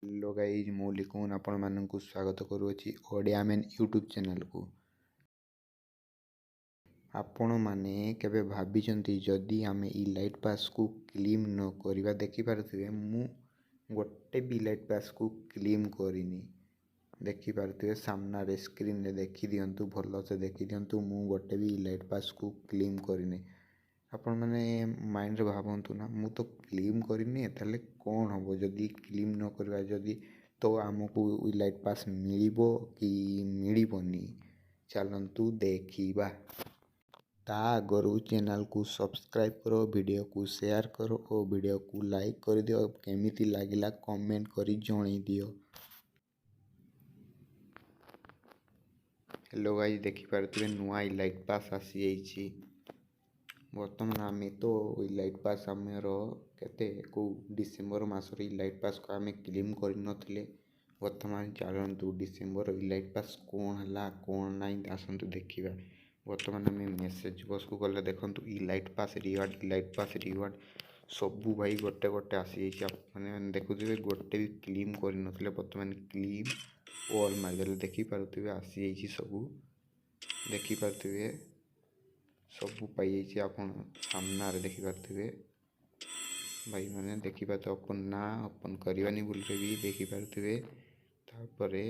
Hello guys मु लिखुन आपण मानक स्वागत करुँची ओडिया मेन यूट्यूब चैनल को। आपण माने केबे भाबिचंती जदि आमे ई लाइट पास को क्लीम न करिबा देखि पारथिबे मु गोटे भी लाइट पास को क्लीम करिनी। देखि पारथिबे सामना रे स्क्रीन रे देखि दियंतु भलो से देखि दियंतु मु गोटे भी लाइट पास को क्लीम करिनी। आपण माने माइंड रे भाबंतु ना मु तो क्लीम करिनी ताले कोन हबो जदि क्लीम न करबा जदि तो आमको ई लाइट पास मिलिबो कि मिलिबोनी चलंतु देखिबा। ता आगरू चैनल को सब्सक्राइब करो, वीडियो को शेयर करो और वीडियो को लाइक कर दियो। केमिति लागिला कमेंट करी जणाई दियो। हेलो गाइस देखि पारथिबे नुआ ई लाइट पास आसी जाईची। बर्तमान आमे तो लाइट पास आमर केते को डिसेम्बर मासरे लाइट पास को आमे क्लेम कर नथिले। बर्तमान चलंतु डिसेम्बर लाइट पास कोन हला कोन नाइ आसंतु देखिबा। बर्तमान आमे मेसेज बॉक्स को गले देखंतु ई लाइट पास रिवार्ड सबु भाई गोटे गोटे आसी जाईची। माने देखुथिबे गोटे भी क्लेम कर नथिले बर्तमान क्लेम ऑल मारदेले देखि पारुथिबे आसी जाईची सबु। देखि पारुथिबे सबू पाई जाइए आपन सामना रे देखि पारथिबे भाई माने देखि पाते अपन ना अपन करवानी बोल रे भी देखि पारथिबे। तापरे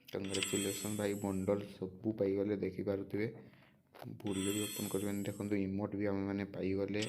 कंग्रेचुलेशन भाई बंडल सबू पाई गले देखि पारथिबे। बोल भी अपन करवानी देखंतु इमोट भी हम माने पाई गले।